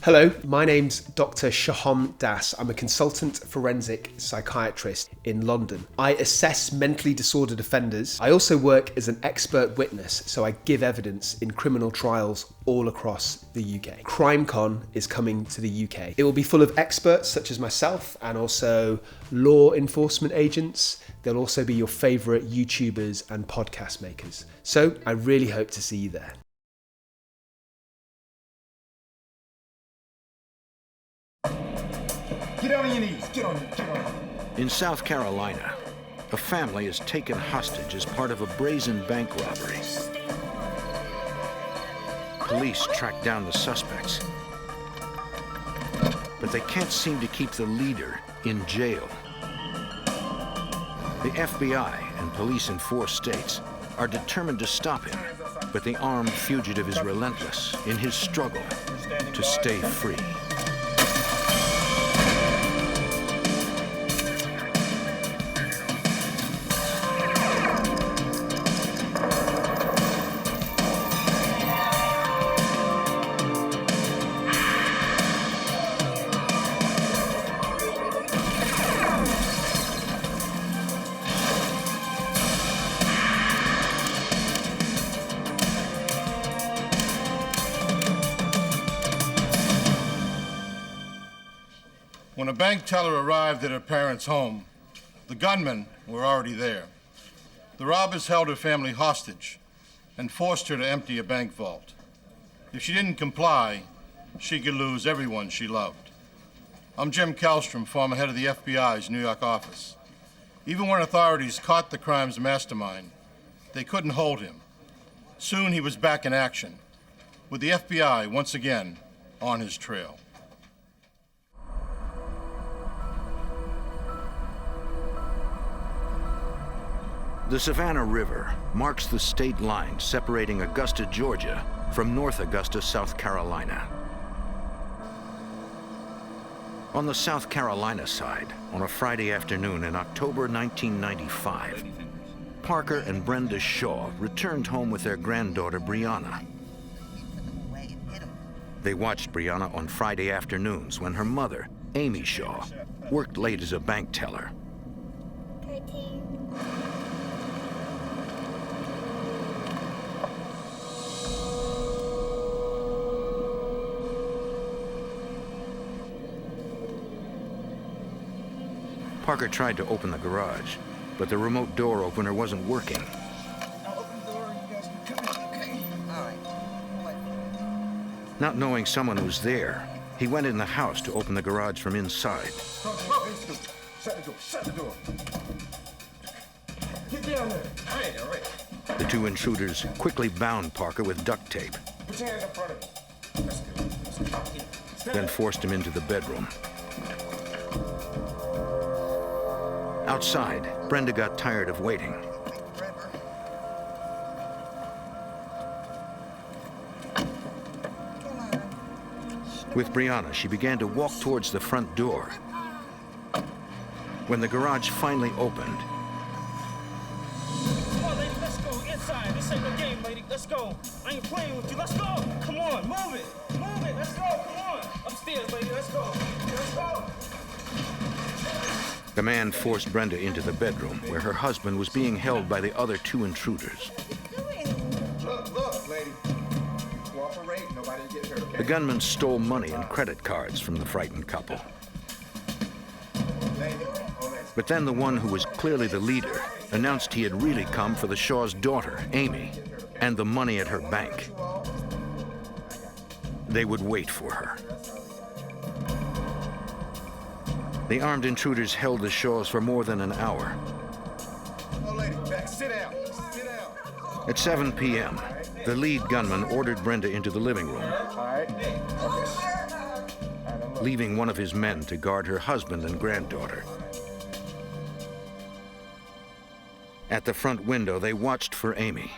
Hello, my name's Dr. Sohom Das. I'm a consultant forensic psychiatrist in London. I assess mentally disordered offenders. I also work as an expert witness, so I give evidence in criminal trials all across the UK. CrimeCon is coming to the UK. It will be full of experts such as myself and also law enforcement agents. There'll also be your favourite YouTubers and podcast makers. So I really hope to see you there. Get on your knees, get on it. In South Carolina, a family is taken hostage as part of a brazen bank robbery. Police track down the suspects, but they can't seem to keep the leader in jail. The FBI and police in 4 states are determined to stop him, but the armed fugitive is relentless in his struggle to stay free. When a bank teller arrived at her parents' home, the gunmen were already there. The robbers held her family hostage and forced her to empty a bank vault. If she didn't comply, she could lose everyone she loved. I'm Jim Kallstrom, former head of the FBI's New York office. Even when authorities caught the crime's mastermind, they couldn't hold him. Soon he was back in action, with the FBI once again on his trail. The Savannah River marks the state line separating Augusta, Georgia from North Augusta, South Carolina. On the South Carolina side, on a Friday afternoon in October 1995, Parker and Brenda Shaw returned home with their granddaughter, Brianna. They watched Brianna on Friday afternoons when her mother, Amy Shaw, worked late as a bank teller. Parker tried to open the garage, but the remote door opener wasn't working. I'll open the door and you guys can come in, okay? All right. Not knowing someone was there, he went in the house to open the garage from inside. Shut the door. Get down there. All right. The 2 intruders quickly bound Parker with duct tape, Put your hands in front of you. That's good. then forced him into the bedroom. Outside, Brenda got tired of waiting. With Brianna, she began to walk towards the front door. When the garage finally opened, Come on, lady, let's go inside. This ain't no game, lady. Let's go. I ain't playing with you. Let's go. Come on, move it. Let's go. Come on. Upstairs, lady. Let's go. Let's go. the man forced Brenda into the bedroom where her husband was being held by the other 2 intruders. Look, lady. Cooperate. Nobody get hurt, okay? The gunman stole money and credit cards from the frightened couple. But then the one who was clearly the leader announced he had really come for the Shaw's daughter, Amy, and the money at her bank. They would wait for her. The armed intruders held the Shaws for more than an hour. Oh, lady, back. Sit down. Sit down. At 7 p.m., the lead gunman ordered Brenda into the living room, All right. leaving one of his men to guard her husband and granddaughter. At the front window, they watched for Amy.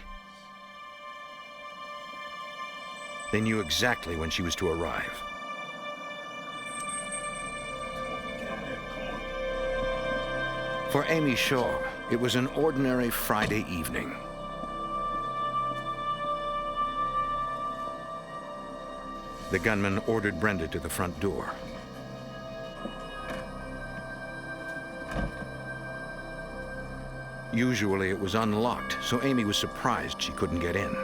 They knew exactly when she was to arrive. For Amy Shaw, it was an ordinary Friday evening. The gunman ordered Brenda to the front door. Usually it was unlocked, so Amy was surprised she couldn't get in.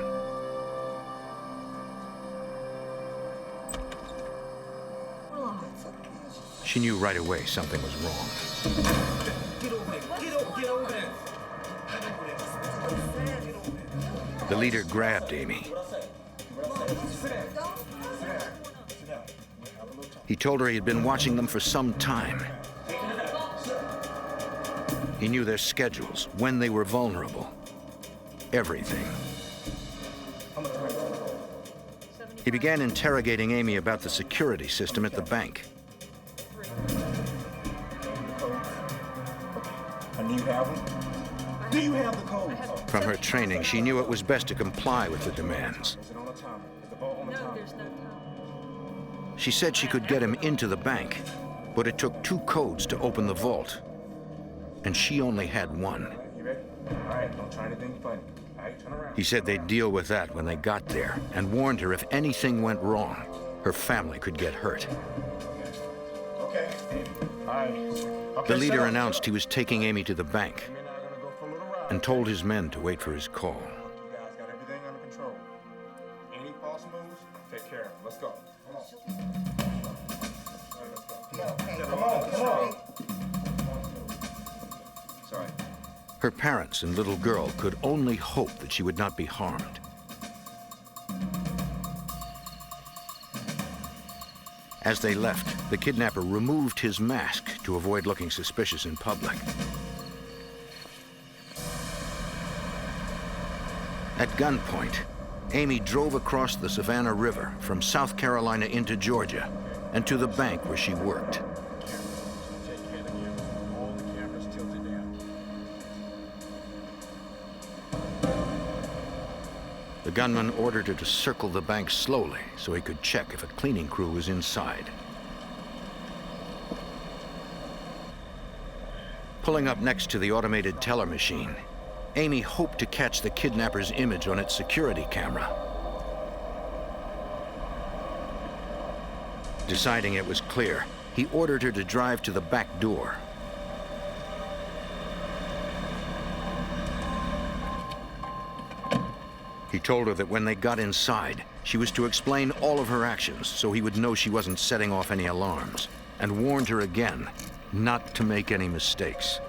She knew right away something was wrong. Get over there. Get over there. The leader grabbed Amy. He told her he had been watching them for some time. He knew their schedules, when they were vulnerable, everything. He began interrogating Amy about the security system at the bank. Do you have them? Do you have the code? From her training, she knew it was best to comply with the demands. Is it on the timer? Is the ball on the timer? No, there's no time. She said she could get him into the bank, but it took 2 codes to open the vault, and she only had 1. You ready? All right, don't try anything funny. All right, turn around. He said they'd deal with that when they got there, and warned her if anything went wrong, her family could get hurt. Okay. All right. Okay, The leader shut up. announced he was taking Amy to the bank Amy and I are gonna go for a little ride. and told his men to wait for his call. You guys got everything under control. Any false moves, take care of them. Let's go. Come on. Come on. Sorry. Her parents and little girl could only hope that she would not be harmed. As they left, the kidnapper removed his mask to avoid looking suspicious in public. At gunpoint, Amy drove across the Savannah River from South Carolina into Georgia and to the bank where she worked. Take care of the camera. All the cameras tilted down. The gunman ordered her to circle the bank slowly so he could check if a cleaning crew was inside. Pulling up next to the automated teller machine, Amy hoped to catch the kidnapper's image on its security camera. Deciding it was clear, he ordered her to drive to the back door. He told her that when they got inside, she was to explain all of her actions so he would know she wasn't setting off any alarms, and warned her again not to make any mistakes.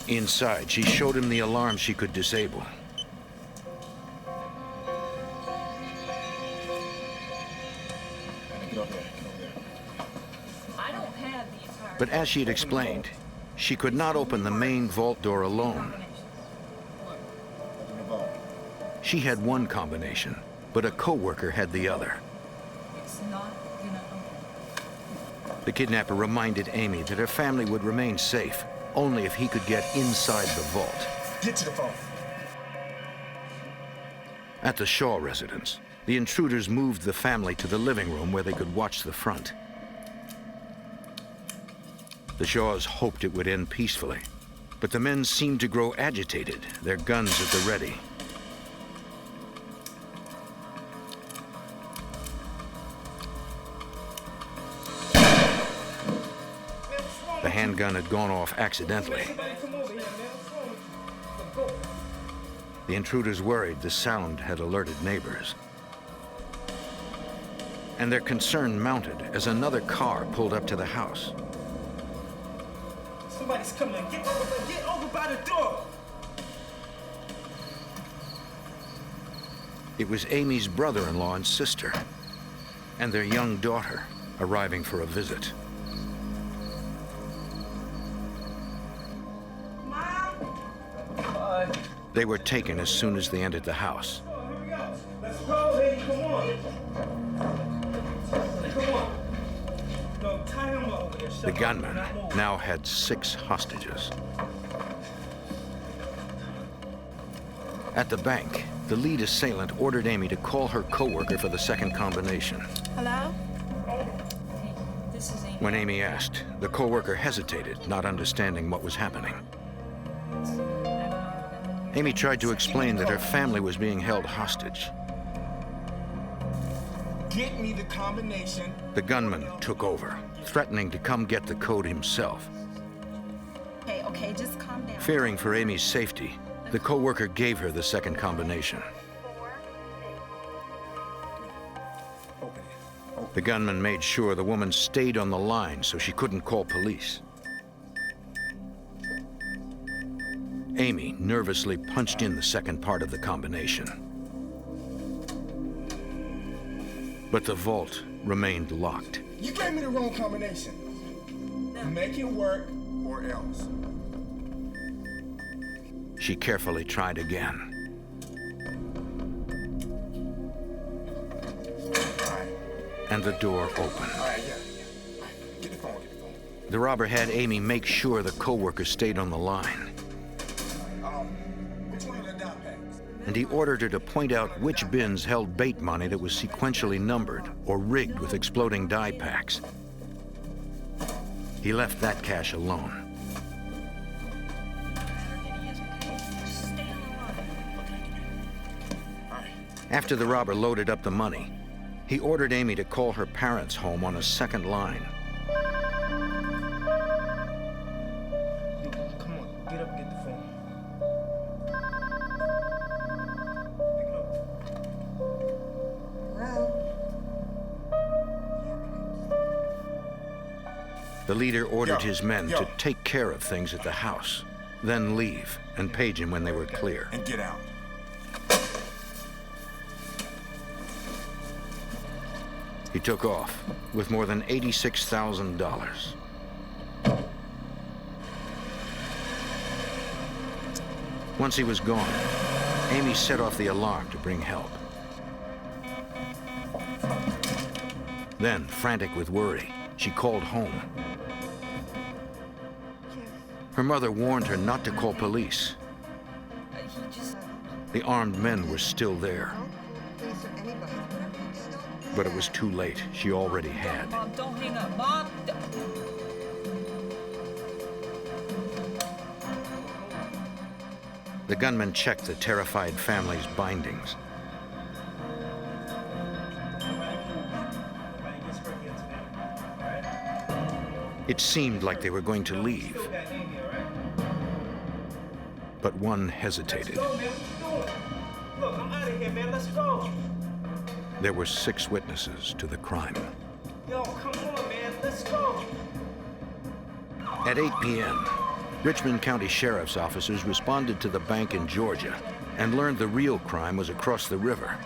Inside, she showed him the alarm she could disable. Get over there. I don't have the entire. But as she had explained, she could not open the main vault door alone. Open the ball. She had one combination, but a coworker had the other. It's not gonna open. The kidnapper reminded Amy that her family would remain safe only if he could get inside the vault. Get to the phone. At the Shaw residence, the intruders moved the family to the living room where they could watch the front. The Shaws hoped it would end peacefully, but the men seemed to grow agitated, their guns at the ready. The handgun had gone off accidentally. Somebody come over here, man. What's wrong? Go. The intruders worried the sound had alerted neighbors. And their concern mounted as another car pulled up to the house. Somebody's coming. Get over by the door. It was Amy's brother-in-law and sister, and their young daughter arriving for a visit. They were taken as soon as they entered the house. Here we go. Let's go, lady. Come on. Come on. No, tie him up over there. Shut The up. gunman Not move. now had 6 hostages. At the bank, the lead assailant ordered Amy to call her coworker for the second combination. Hello? Hey, this is Amy. When Amy asked, the coworker hesitated, not understanding what was happening. Amy tried to explain that her family was being held hostage. Get me the combination. The gunman took over, threatening to come get the code himself. Okay, just calm down. Fearing for Amy's safety, the co-worker gave her the second combination. Open it. The gunman made sure the woman stayed on the line so she couldn't call police. Amy nervously punched in the second part of the combination. But the vault remained locked. You gave me the wrong combination. Make it work or else. She carefully tried again. And the door opened. All right, yeah. Get the phone. The robber had Amy make sure the co-worker stayed on the line. Which one of the dot packs? And he ordered her to point out which bins held bait money that was sequentially numbered or rigged with exploding die packs. He left that cache alone. After the robber loaded up the money, he ordered Amy to call her parents' home on a second line. Come on, get up and get the phone. The leader ordered his men yo. to take care of things at the house, then leave and page him when they were clear. And get out. He took off with more than $86,000. Once he was gone, Amy set off the alarm to bring help. Then, frantic with worry, she called home. Her mother warned her not to call police. The armed men were still there. But it was too late. She already had. Mom, don't hang up. Mom, The gunman checked the terrified family's bindings. It seemed like they were going to leave. But one hesitated. Look, I'm out of here, man. Let's go. There were 6 witnesses to the crime. Yo, come on, man. Let's go. At 8 p.m., Richmond County Sheriff's officers responded to the bank in Georgia and learned the real crime was across the river.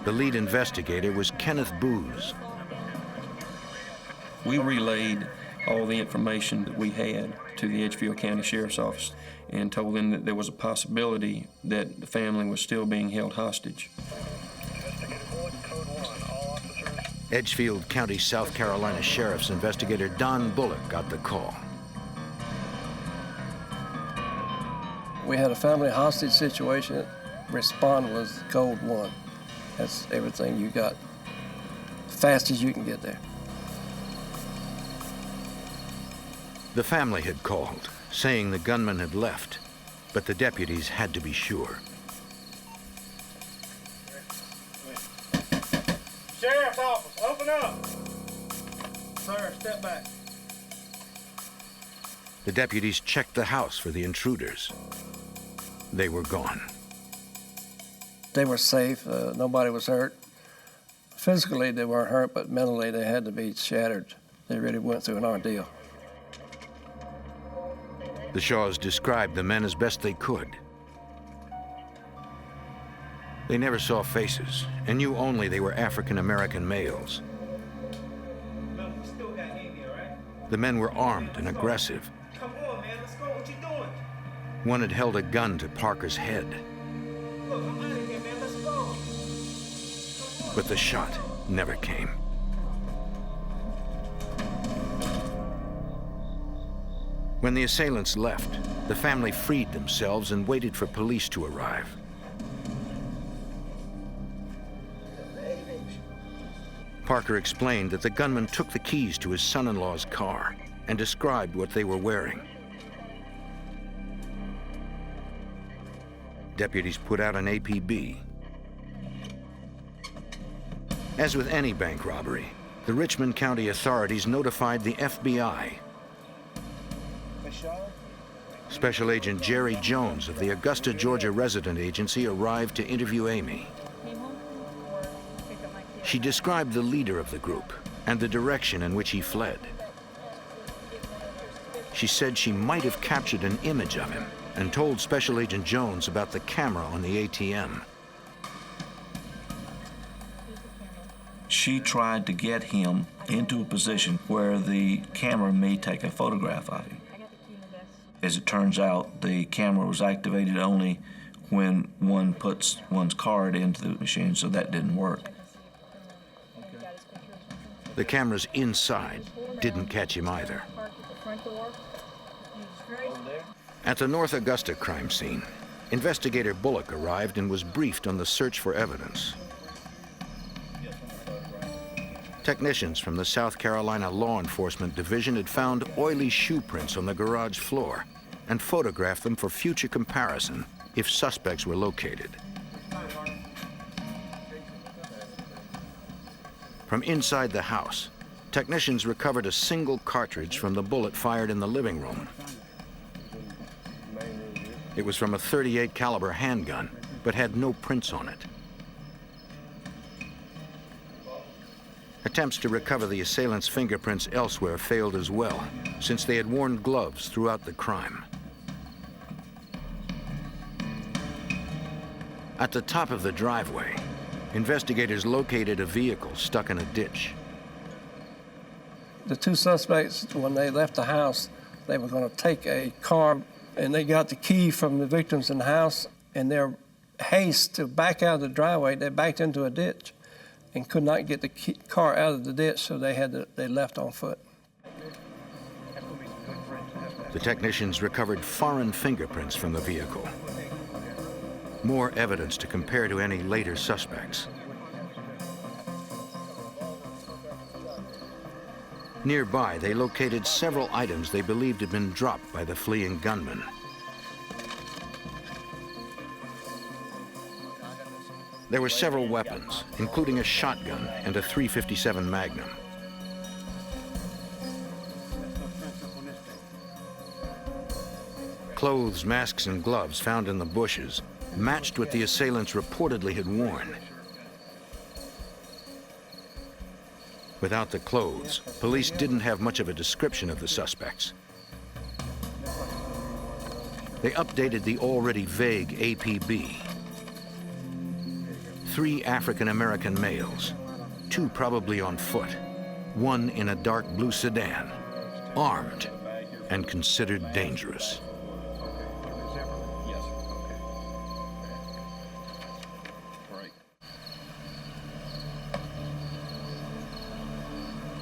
The lead investigator was Kenneth Booz. We relayed all the information that we had to the Edgefield County Sheriff's Office and told them that there was a possibility that the family was still being held hostage. Edgefield County, South Carolina Sheriff's investigator Don Bullock got the call. We had a family hostage situation. Respond was code 1. That's everything you got, fast as you can get there. The family had called, saying the gunman had left, but the deputies had to be sure. Sheriff's office, open up. Sir, step back. The deputies checked the house for the intruders. They were gone. They were safe. Nobody was hurt. Physically, they weren't hurt, but mentally, they had to be shattered. They really went through an ordeal. The Shaws described the men as best they could. They never saw faces and knew only they were African-American males. Look, we still got Amy, all right? The men were armed and aggressive. Come on, man. Let's go. What you doing? One had held a gun to Parker's head, Look, I'm out of here, man. Let's go. but the shot never came. When the assailants left, the family freed themselves and waited for police to arrive. Parker explained that the gunman took the keys to his son-in-law's car and described what they were wearing. deputies put out an APB. As with any bank robbery, the Richmond County authorities notified the FBI. Special Agent Jerry Jones of the Augusta, Georgia resident agency arrived to interview Amy. She described the leader of the group and the direction in which he fled. She said she might have captured an image of him and told Special Agent Jones about the camera on the ATM. She tried to get him into a position where the camera may take a photograph of him. As it turns out, the camera was activated only when one puts one's card into the machine, so that didn't work. The cameras inside didn't catch him either. At the North Augusta crime scene, investigator Bullock arrived and was briefed on the search for evidence. Technicians from the South Carolina Law Enforcement Division had found oily shoe prints on the garage floor and photographed them for future comparison if suspects were located. From inside the house, technicians recovered a single cartridge from the bullet fired in the living room. It was from a .38 caliber handgun, but had no prints on it. Attempts to recover the assailant's fingerprints elsewhere failed as well, since they had worn gloves throughout the crime. At the top of the driveway, investigators located a vehicle stuck in a ditch. The two suspects, when they left the house, they were going to take a car, and they got the key from the victims in the house. In their haste to back out of the driveway, they backed into a ditch and could not get the car out of the ditch, so they left on foot. The technicians recovered foreign fingerprints from the vehicle. More evidence to compare to any later suspects. Nearby, they located several items they believed had been dropped by the fleeing gunman. There were several weapons, including a shotgun and a .357 Magnum. Clothes, masks, and gloves found in the bushes matched what the assailants reportedly had worn. Without the clothes, police didn't have much of a description of the suspects. They updated the already vague APB. 3 African-American males, 2 probably on foot, 1 in a dark blue sedan, armed and considered dangerous.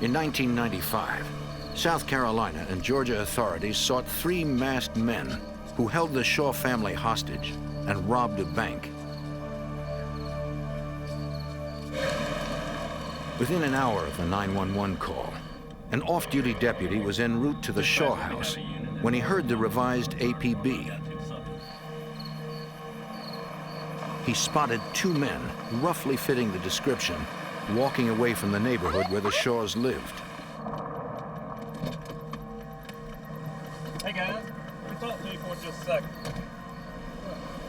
In 1995, South Carolina and Georgia authorities sought 3 masked men who held the Shaw family hostage and robbed a bank. Within an hour of the 911 call, an off-duty deputy was en route to the Shaw house when he heard the revised APB. He spotted 2 men, roughly fitting the description, walking away from the neighborhood where the Shaws lived. Hey guys, let me talk to you for just a second.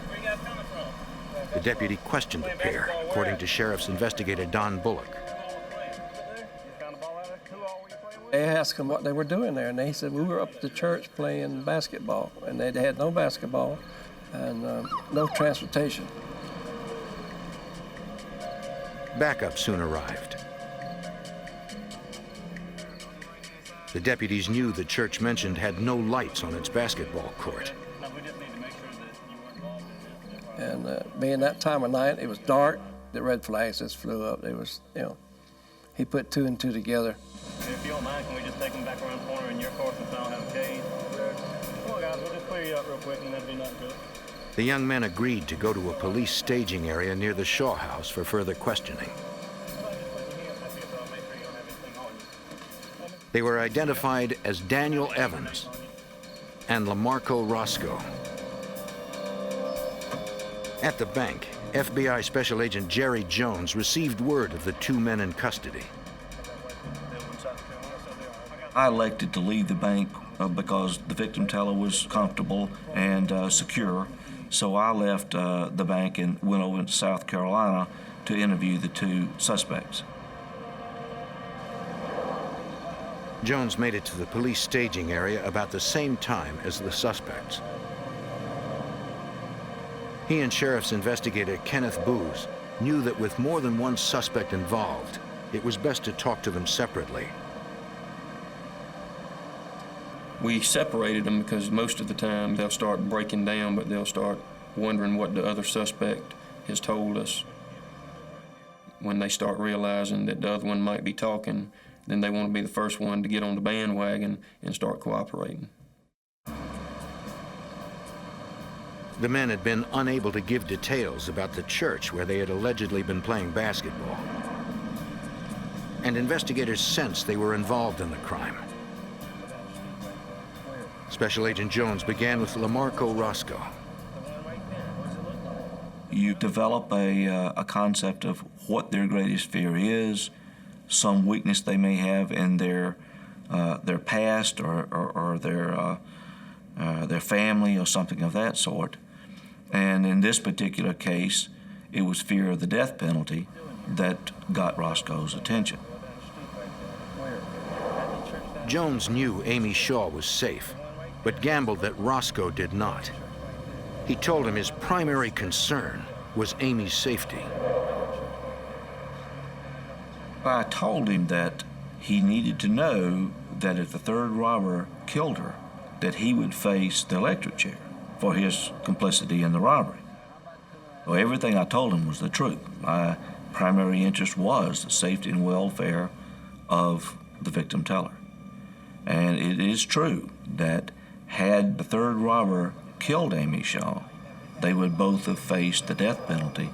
Where you guys coming from? The deputy questioned the pair, according to Sheriff's investigator Don Bullock. They asked them what they were doing there, and they said, we were up at the church playing basketball, and they had no basketball and no transportation. Backup soon arrived. The deputies knew the church mentioned had no lights on its basketball court. And being that time of night, it was dark. The red flags just flew up. It was, he put 2 and 2 together. If you don't mind, can we just take them back around the corner in your car since I don't have a cage? Come on, guys, we'll just clear you up real quick and that'd be nothing good. The young men agreed to go to a police staging area near the Shaw house for further questioning. They were identified as Daniel Evans and Lamarco Roscoe. At the bank, FBI Special Agent Jerry Jones received word of the two men in custody. I elected to leave the bank because the victim teller was comfortable and secure. So I left the bank and went over to South Carolina to interview the two suspects. Jones made it to the police staging area about the same time as the suspects. He and Sheriff's investigator Kenneth Booz knew that with more than one suspect involved, it was best to talk to them separately. We separated them because most of the time they'll start breaking down, but they'll start wondering what the other suspect has told us. When they start realizing that the other one might be talking, then they want to be the first one to get on the bandwagon and start cooperating. The men had been unable to give details about the church where they had allegedly been playing basketball. And investigators sensed they were involved in the crime. Special Agent Jones began with Lamarco Roscoe. You develop a concept of what their greatest fear is, some weakness they may have in their past or their family or something of that sort. And in this particular case, it was fear of the death penalty that got Roscoe's attention. Jones knew Amy Shaw was safe, but gambled that Roscoe did not. He told him his primary concern was Amy's safety. I told him that he needed to know that if the third robber killed her, that he would face the electric chair for his complicity in the robbery. Well, everything I told him was the truth. My primary interest was the safety and welfare of the victim teller. And it is true that had the third robber killed Amy Shaw, they would both have faced the death penalty.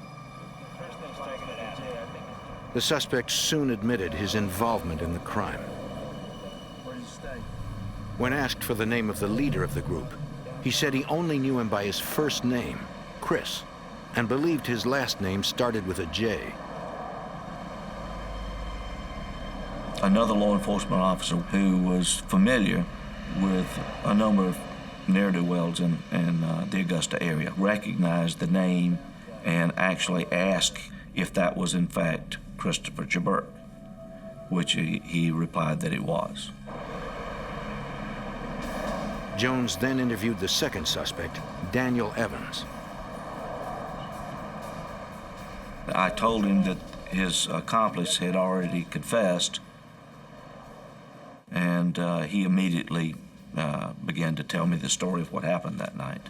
The suspect soon admitted his involvement in the crime. When asked for the name of the leader of the group, he said he only knew him by his first name, Chris, and believed his last name started with a J. Another law enforcement officer who was familiar with a number of ne'er-do-wells in the Augusta area recognized the name and actually asked if that was in fact Christopher Jaberk, which he replied that it was. Jones then interviewed the second suspect, Daniel Evans. I told him that his accomplice had already confessed, and he immediately began to tell me the story of what happened that night.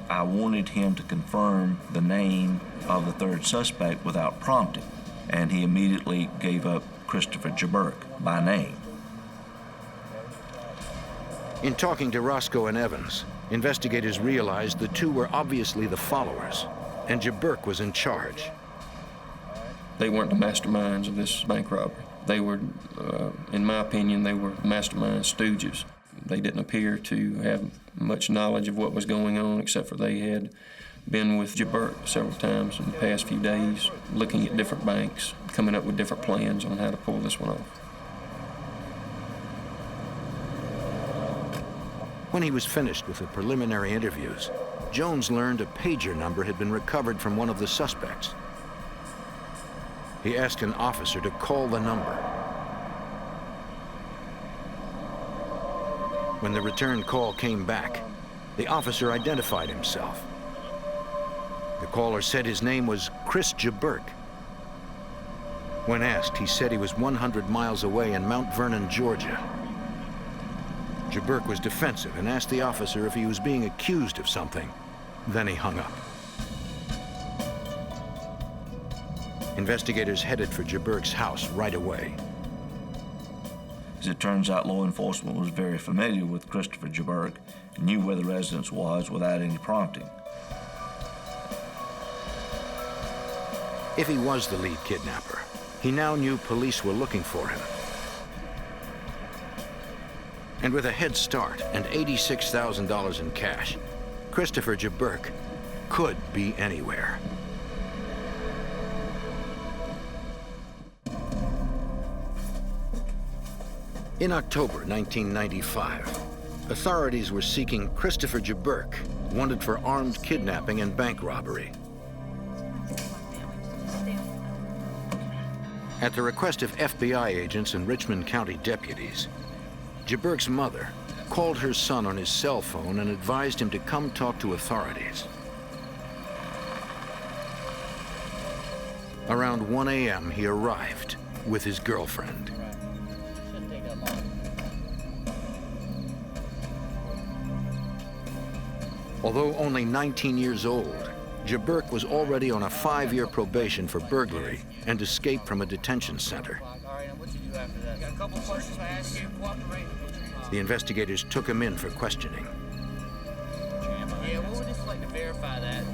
I wanted him to confirm the name of the third suspect without prompting, and he immediately gave up Christopher Jaberk by name. In talking to Roscoe and Evans, investigators realized the two were obviously the followers, and Jaberk was in charge. They weren't the masterminds of this bank robbery. They were, in my opinion, they were mastermind stooges. They didn't appear to have much knowledge of what was going on, except for they had been with Jaberk several times in the past few days, looking at different banks, coming up with different plans on how to pull this one off. When he was finished with the preliminary interviews, Jones learned a pager number had been recovered from one of the suspects. He asked an officer to call the number. When the return call came back, the officer identified himself. The caller said his name was Chris Jaberk. When asked, he said he was 100 miles away in Mount Vernon, Georgia. Jaberk was defensive and asked the officer if he was being accused of something. Then he hung up. Investigators headed for Jaberk's house right away. As it turns out, law enforcement was very familiar with Christopher Jaberk and knew where the residence was without any prompting. If he was the lead kidnapper, he now knew police were looking for him. And with a head start and $86,000 in cash, Christopher Jaberk could be anywhere. In October 1995, authorities were seeking Christopher Jaberk, wanted for armed kidnapping and bank robbery. At the request of FBI agents and Richmond County deputies, Jaberk's mother called her son on his cell phone and advised him to come talk to authorities. Around 1 a.m., he arrived with his girlfriend. Although only 19 years old, Jaberk was already on a 5-year probation for burglary and escape from a detention center. The investigators took him in for questioning. Yeah, we would just like to verify that,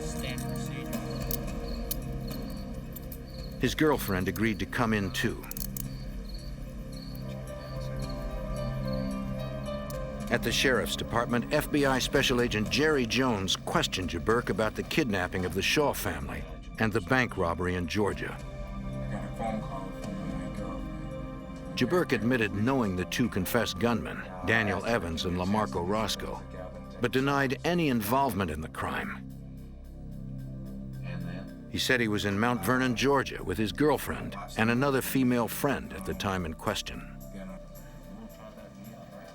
standard procedure. His girlfriend agreed to come in too. At the Sheriff's Department, FBI Special Agent Jerry Jones questioned Jaberk about the kidnapping of the Shaw family and the bank robbery in Georgia. I got a phone call from my girlfriend. Jaberk admitted knowing the two confessed gunmen, Daniel Evans and Lamarco Roscoe, but denied any involvement in the crime. He said he was in Mount Vernon, Georgia with his girlfriend and another female friend at the time in question.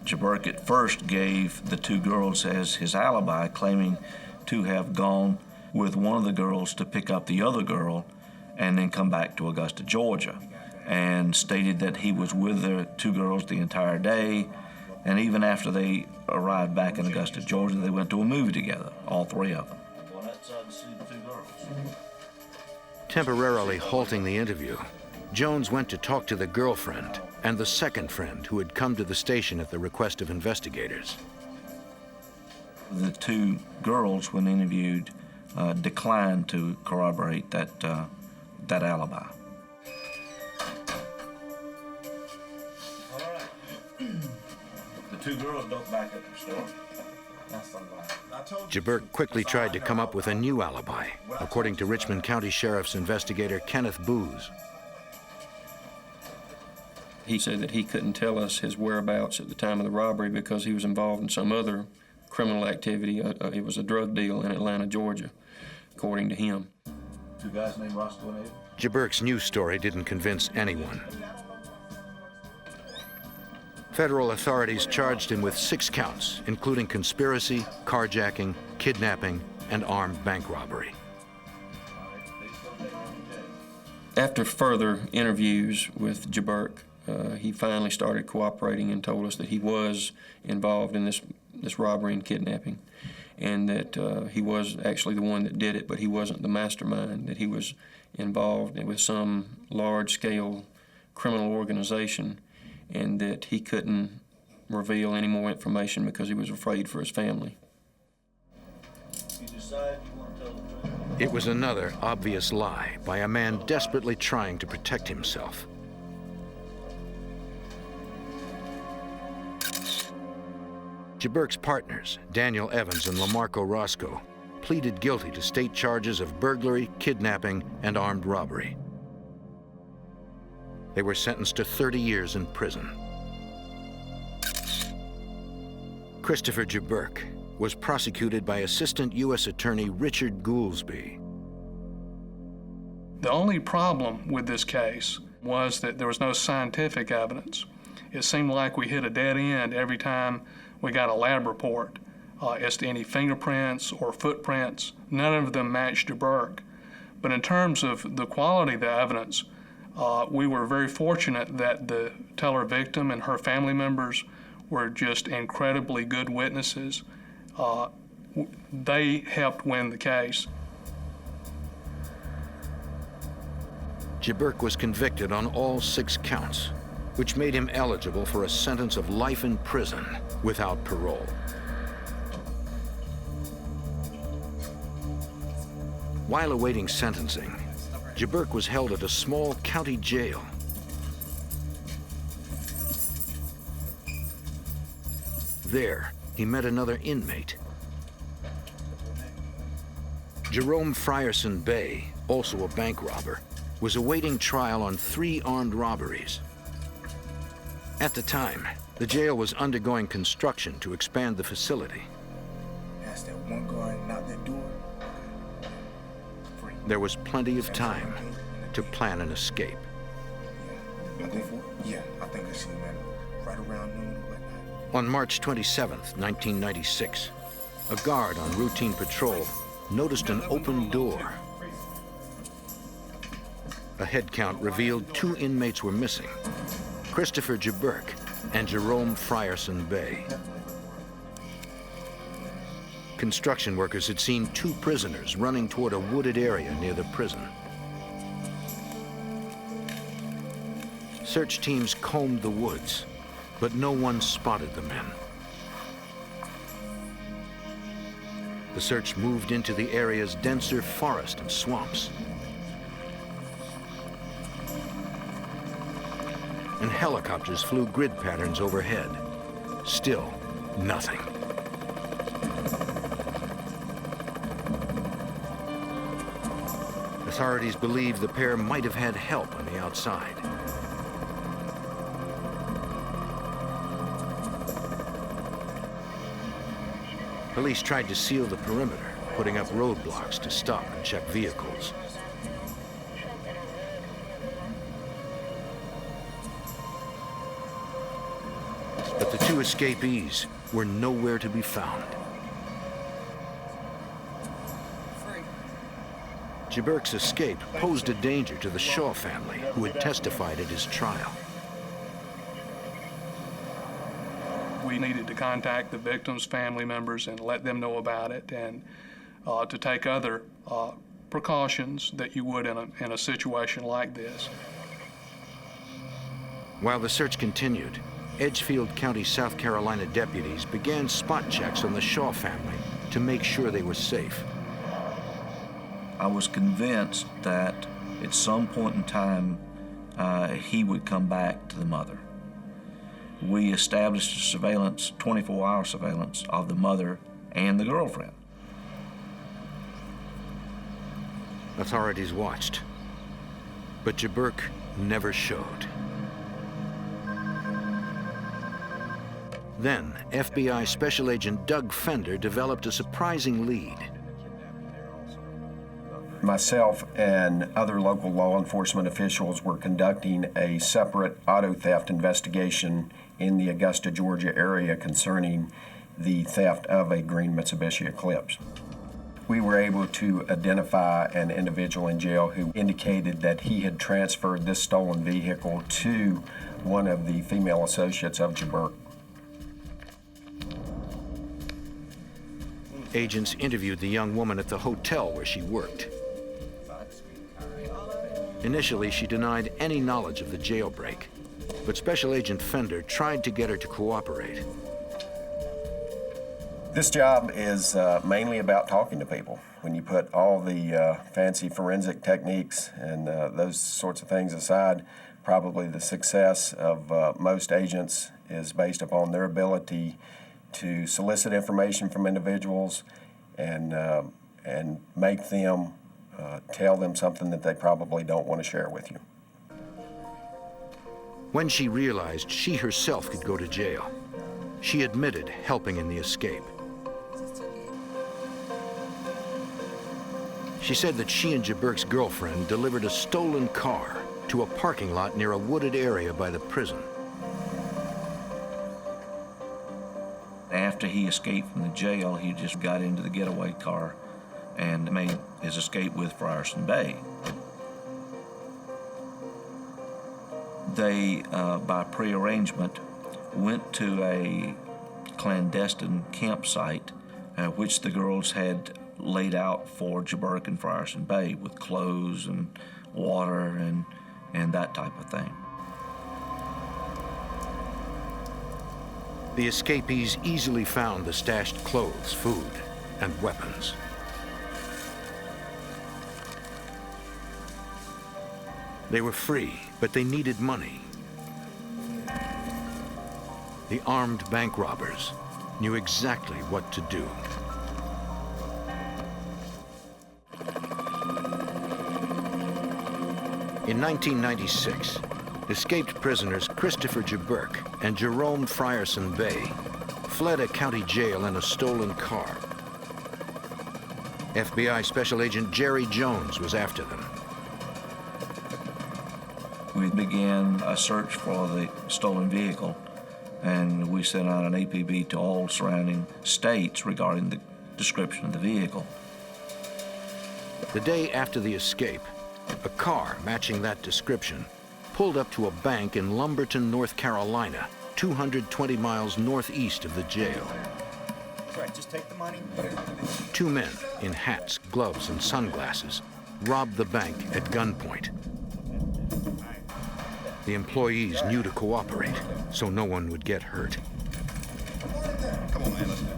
Jaberk at first gave the two girls as his alibi, claiming to have gone with one of the girls to pick up the other girl and then come back to Augusta, Georgia, and stated that he was with the two girls the entire day, and even after they arrived back in Augusta, Georgia, they went to a movie together, all three of them. Temporarily halting the interview, Jones went to talk to the girlfriend and the second friend who had come to the station at the request of investigators. The two girls, when interviewed, declined to corroborate that alibi. All right. The two girls don't back up the story. Jaberk quickly tried to come up with a new alibi, according to Richmond County Sheriff's investigator Kenneth Booz. He said that he couldn't tell us his whereabouts at the time of the robbery because he was involved in some other criminal activity. It was a drug deal in Atlanta, Georgia, according to him. Two guys named Roscoe and Evans? Jaberk's new story didn't convince anyone. Federal authorities charged him with 6 counts, including conspiracy, carjacking, kidnapping, and armed bank robbery. After further interviews with Jaberk, he finally started cooperating and told us that he was involved in this robbery and kidnapping, and that he was actually the one that did it, but he wasn't the mastermind, that he was involved with some large-scale criminal organization, and that he couldn't reveal any more information because he was afraid for his family. It was another obvious lie by a man desperately trying to protect himself. Jaberk's partners, Daniel Evans and Lamarco Roscoe, pleaded guilty to state charges of burglary, kidnapping, and armed robbery. They were sentenced to 30 years in prison. Christopher Jaberk was prosecuted by Assistant U.S. Attorney Richard Goolsby. The only problem with this case was that there was no scientific evidence. It seemed like we hit a dead end every time we got a lab report as to any fingerprints or footprints. None of them matched Jaberk. But in terms of the quality of the evidence, we were very fortunate that the teller victim and her family members were just incredibly good witnesses. They helped win the case. Jaberk was convicted on all 6 counts, which made him eligible for a sentence of life in prison without parole. While awaiting sentencing, Jaberk was held at a small county jail. There, he met another inmate. Jerome Frierson Bay, also a bank robber, was awaiting trial on 3 armed robberies. At the time, the jail was undergoing construction to expand the facility. That's that one guard knock that door. There was plenty of time to plan an escape. I think I seen that right around noon or whatnot. On March 27th, 1996, a guard on routine patrol noticed an open door. A head count revealed 2 inmates were missing, Christopher Jaberk and Jerome Frierson Bay. Construction workers had seen 2 prisoners running toward a wooded area near the prison. Search teams combed the woods, but no one spotted the men. The search moved into the area's denser forest and swamps. And helicopters flew grid patterns overhead. Still, nothing. Authorities believe the pair might have had help on the outside. Police tried to seal the perimeter, putting up roadblocks to stop and check vehicles. But the 2 escapees were nowhere to be found. Jaberk's escape posed a danger to the Shaw family, who had testified at his trial. We needed to contact the victim's family members and let them know about it, and to take other precautions that you would in a situation like this. While the search continued, Edgefield County, South Carolina deputies began spot checks on the Shaw family to make sure they were safe. I was convinced that at some point in time, he would come back to the mother. We established a surveillance, 24-hour surveillance of the mother and the girlfriend. Authorities watched, but Jaberk never showed. Then, FBI Special Agent Doug Fender developed a surprising lead. Myself and other local law enforcement officials were conducting a separate auto theft investigation in the Augusta, Georgia area concerning the theft of a green Mitsubishi Eclipse. We were able to identify an individual in jail who indicated that he had transferred this stolen vehicle to one of the female associates of Jaberk. Agents interviewed the young woman at the hotel where she worked. Initially, she denied any knowledge of the jailbreak, but Special Agent Fender tried to get her to cooperate. This job is mainly about talking to people. When you put all the fancy forensic techniques and those sorts of things aside, probably the success of most agents is based upon their ability to solicit information from individuals and make them tell them something that they probably don't want to share with you. When she realized she herself could go to jail, she admitted helping in the escape. She said that she and Jaberk's girlfriend delivered a stolen car to a parking lot near a wooded area by the prison. After he escaped from the jail, he just got into the getaway car and made his escape with Frierson Bay. They, by prearrangement, went to a clandestine campsite which the girls had laid out for Jaberk and Frierson Bay with clothes and water and that type of thing. The escapees easily found the stashed clothes, food, and weapons. They were free, but they needed money. The armed bank robbers knew exactly what to do. In 1996, escaped prisoners Christopher Jaberk and Jerome Frierson Bay fled a county jail in a stolen car. FBI Special Agent Jerry Jones was after them. We began a search for the stolen vehicle, and we sent out an APB to all surrounding states regarding the description of the vehicle. The day after the escape, a car matching that description pulled up to a bank in Lumberton, North Carolina, 220 miles northeast of the jail. Right, just take the money. Two men in hats, gloves, and sunglasses robbed the bank at gunpoint. The employees knew to cooperate, so no one would get hurt. Come on, man, let's go.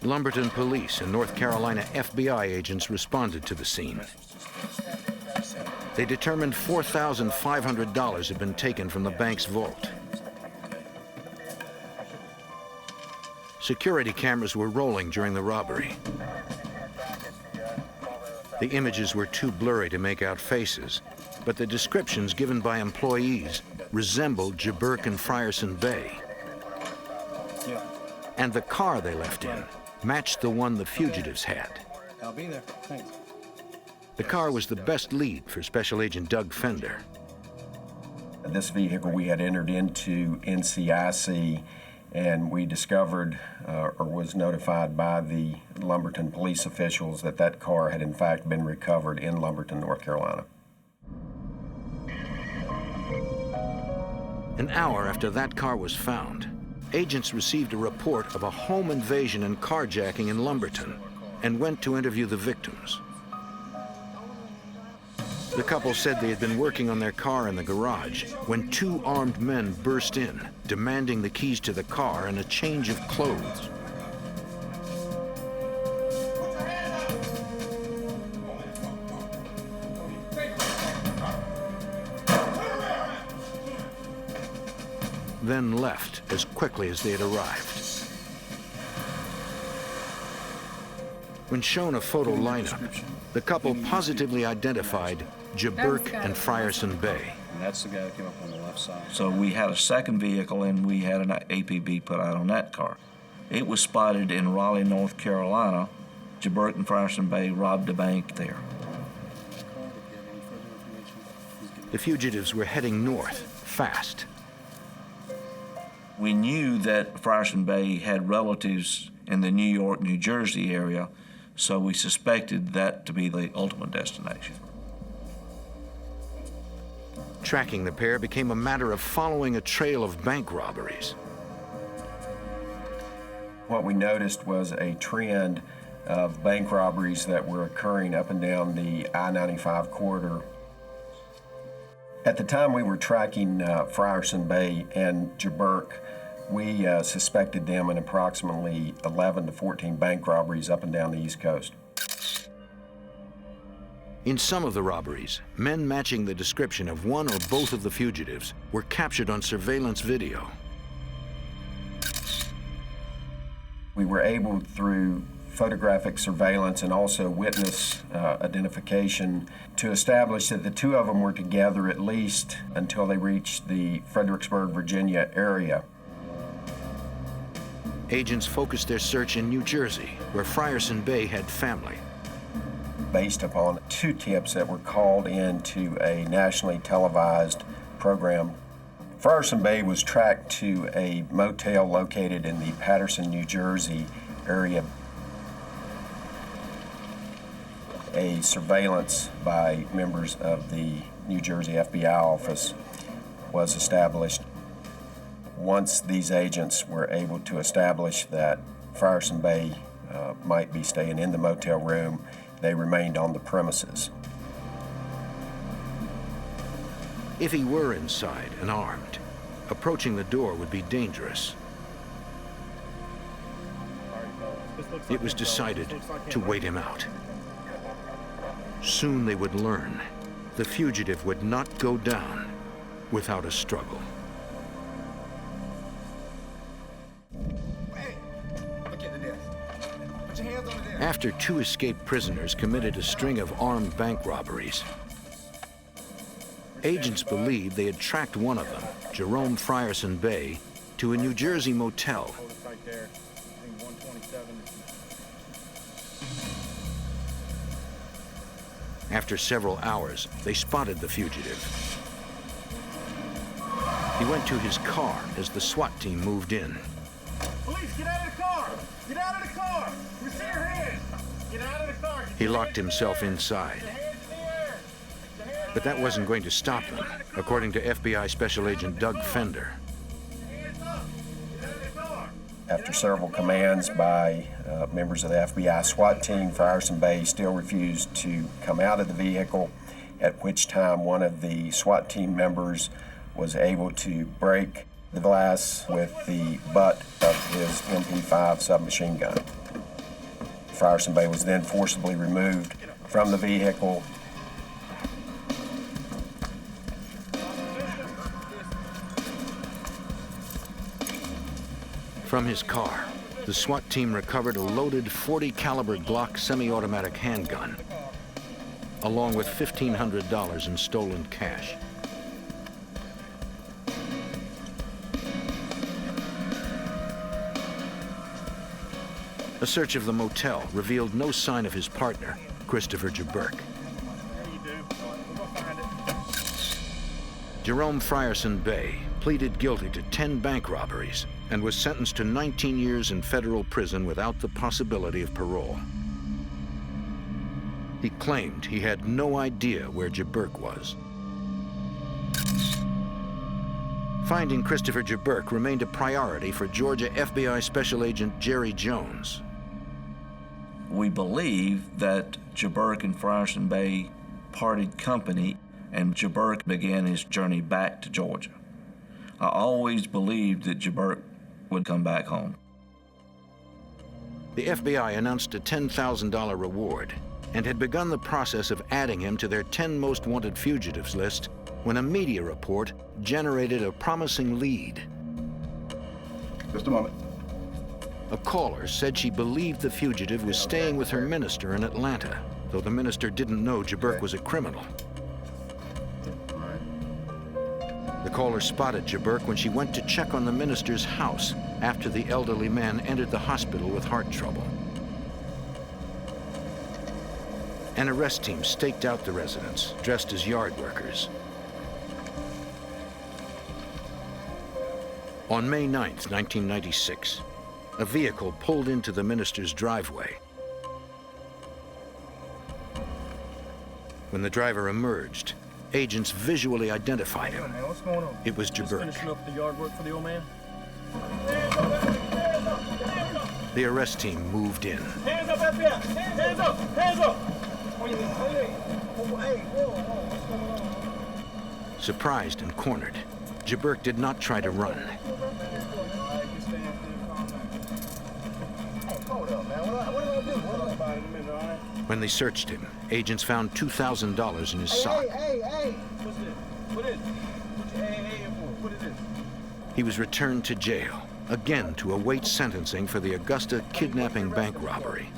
Lumberton police and North Carolina FBI agents responded to the scene. They determined $4,500 had been taken from the bank's vault. Security cameras were rolling during the robbery. The images were too blurry to make out faces, but the descriptions given by employees resembled Jaberk and Frierson Bay. And the car they left in matched the one the fugitives had. I'll be there. Thanks. The car was the best lead for Special Agent Doug Fender. This vehicle we had entered into NCIC, and we discovered or was notified by the Lumberton police officials that that car had in fact been recovered in Lumberton, North Carolina. An hour after that car was found, agents received a report of a home invasion and carjacking in Lumberton and went to interview the victims. The couple said they had been working on their car in the garage when two armed men burst in, demanding the keys to the car and a change of clothes. Then left as quickly as they had arrived. When shown a photo lineup, the couple positively identified Jaberk and Frierson Bay. And that's the guy that came up on the left side. So we had a second vehicle, and we had an APB put out on that car. It was spotted in Raleigh, North Carolina. Jaberk and Frierson Bay robbed a bank there. The fugitives were heading north, fast. We knew that Frierson Bay had relatives in the New York, New Jersey area, so we suspected that to be the ultimate destination. Tracking the pair became a matter of following a trail of bank robberies. What we noticed was a trend of bank robberies that were occurring up and down the I-95 corridor. At the time we were tracking Frierson Bay and Jaberk, we suspected them in approximately 11 to 14 bank robberies up and down the East Coast. In some of the robberies, men matching the description of one or both of the fugitives were captured on surveillance video. We were able, through photographic surveillance and also witness identification, to establish that the two of them were together at least until they reached the Fredericksburg, Virginia area. Agents focused their search in New Jersey, where Frierson Bay had family. Based upon two tips that were called into a nationally televised program, Frierson Bay was tracked to a motel located in the Paterson, New Jersey area. A surveillance by members of the New Jersey FBI office was established. Once these agents were able to establish that Frierson Bay might be staying in the motel room, they remained on the premises. If he were inside and armed, approaching the door would be dangerous. It was decided to wait him out. Soon they would learn the fugitive would not go down without a struggle. Hey, look at the desk. Put your hands After 2 escaped prisoners committed a string of armed bank robberies, agents believed they had tracked one of them, Jerome Frierson Bay, to a New Jersey motel. After several hours, they spotted the fugitive. He went to his car as the SWAT team moved in. Police, get out of the car! Get out of the car! We see your hands! Get out of the car! He locked himself inside. But that wasn't going to stop them, according to FBI Special Agent Doug Fender. After several commands by members of the FBI SWAT team, Frierson Bay still refused to come out of the vehicle, at which time one of the SWAT team members was able to break the glass with the butt of his MP5 submachine gun. Frierson Bay was then forcibly removed from the vehicle. From his car, the SWAT team recovered a loaded .40 caliber Glock semi-automatic handgun, along with $1,500 in stolen cash. A search of the motel revealed no sign of his partner, Christopher Jaberk. Jerome Frierson Bay pleaded guilty to 10 bank robberies and was sentenced to 19 years in federal prison without the possibility of parole. He claimed he had no idea where Jaberk was. Finding Christopher Jaberk remained a priority for Georgia FBI Special Agent Jerry Jones. We believe that Jaberk and Frierson Bay parted company, and Jaberk began his journey back to Georgia. I always believed that Jaberk would come back home. The FBI announced a $10,000 reward and had begun the process of adding him to their 10 most wanted fugitives list when a media report generated a promising lead. Just a moment. A caller said she believed the fugitive was staying with her minister in Atlanta, though the minister didn't know Jaberk was a criminal. The caller spotted Jaberk when she went to check on the minister's house after the elderly man entered the hospital with heart trouble. An arrest team staked out the residence, dressed as yard workers. On May 9th, 1996, a vehicle pulled into the minister's driveway. When the driver emerged, agents visually identified him. What's going on? It was Jaberk. Finishing up the yard work for the old man? The arrest team moved in. Hands up, FBI! Hands up! Hands up! Hey, what's going on? Surprised and cornered, Jaberk did not try to run. When they searched him, agents found $2,000 in his sock. Hey! What's this? What is it? What you hey for? What is this? He was returned to jail, again to await sentencing for the Augusta kidnapping bank robbery.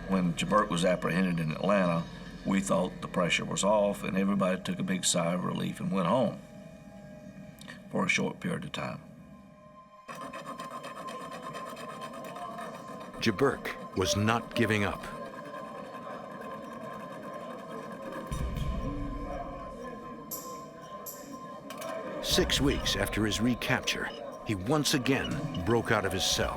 When Jaberk was apprehended in Atlanta, we thought the pressure was off and everybody took a big sigh of relief and went home for a short period of time. Jaberk was not giving up. Six weeks after his recapture, he once again broke out of his cell.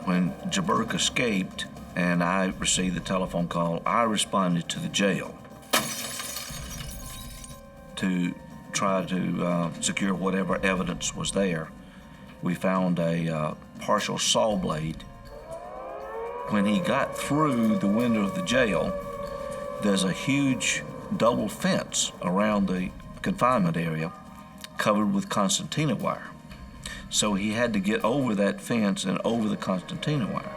When Jaberk escaped and I received the telephone call, I responded to the jail to try to secure whatever evidence was there. We found a partial saw blade. When he got through the window of the jail, there's a huge double fence around the confinement area covered with concertina wire. So he had to get over that fence and over the concertina wire.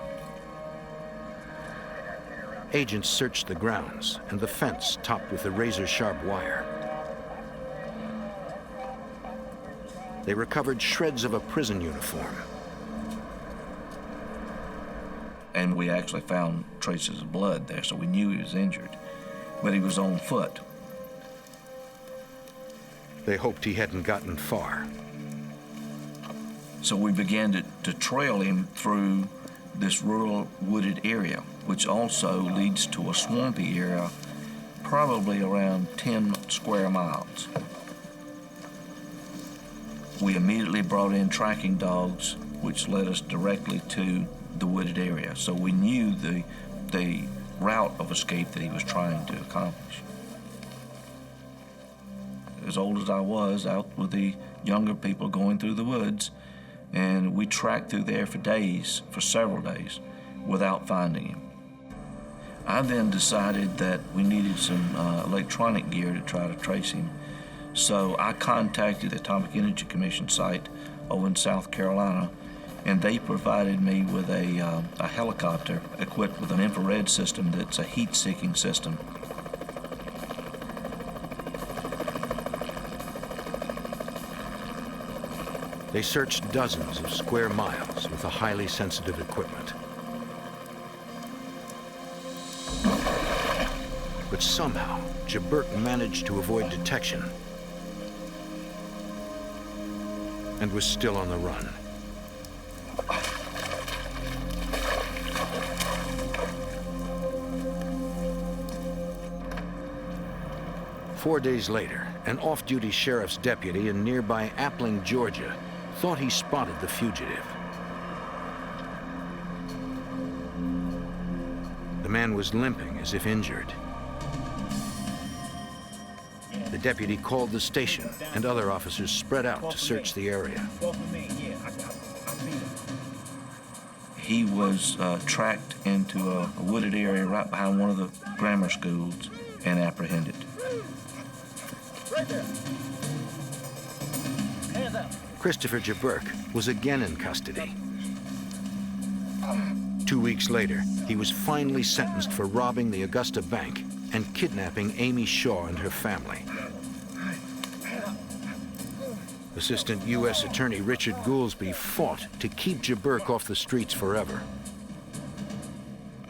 Agents searched the grounds and the fence topped with a razor-sharp wire. They recovered shreds of a prison uniform. And we actually found traces of blood there, so we knew he was injured, but he was on foot. They hoped he hadn't gotten far. So we began to trail him through this rural wooded area, which also leads to a swampy area, probably around 10 square miles. We immediately brought in tracking dogs, which led us directly to the wooded area. So we knew the route of escape that he was trying to accomplish. As old as I was, out with the younger people going through the woods, and we tracked through there for days, for several days, without finding him. I then decided that we needed some electronic gear to try to trace him. So I contacted the Atomic Energy Commission site over in South Carolina, and they provided me with a helicopter equipped with an infrared system that's a heat-seeking system. They searched dozens of square miles with the highly sensitive equipment. But somehow, Jaberk managed to avoid detection and was still on the run. Four days later, an off-duty sheriff's deputy in nearby Appling, Georgia, thought he spotted the fugitive. The man was limping as if injured. The deputy called the station, and other officers spread out to search the area. He was tracked into a wooded area right behind one of the grammar schools and apprehended. Right there. Hands up. Christopher Jaberk was again in custody. 2 weeks later, he was finally sentenced for robbing the Augusta Bank and kidnapping Amy Shaw and her family. Assistant U.S. Attorney Richard Goolsby fought to keep Jaberk off the streets forever.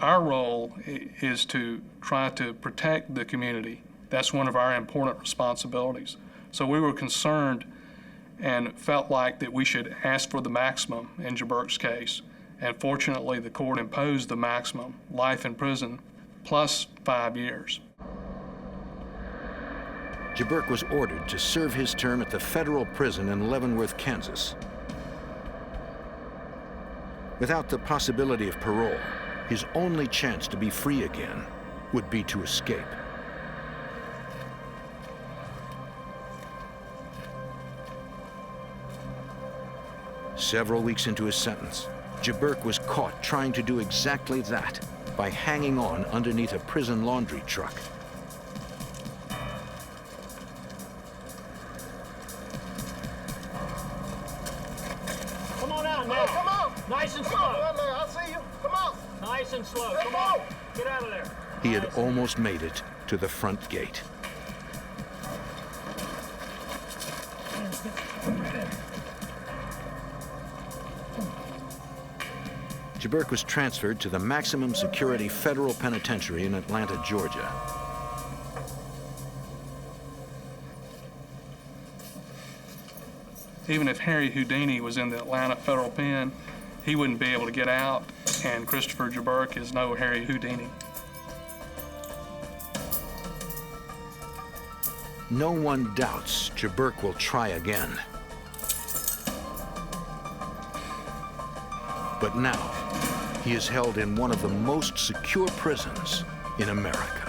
Our role is to try to protect the community. That's one of our important responsibilities. So we were concerned and felt like that we should ask for the maximum in Jaberk's case. And fortunately, the court imposed the maximum, life in prison, plus 5 years. Jaberk was ordered to serve his term at the federal prison in Leavenworth, Kansas. Without the possibility of parole, his only chance to be free again would be to escape. Several weeks into his sentence, Jaberk was caught trying to do exactly that by hanging on underneath a prison laundry truck. Come on out now. Come on. Nice and slow. I see you. Come on. Nice and slow. Come on. Get out of there. He had almost made it to the front gate. Jaberk was transferred to the maximum security federal penitentiary in Atlanta, Georgia. Even if Harry Houdini was in the Atlanta federal pen, he wouldn't be able to get out, and Christopher Jaberk is no Harry Houdini. No one doubts Jaberk will try again. But now, he is held in one of the most secure prisons in America.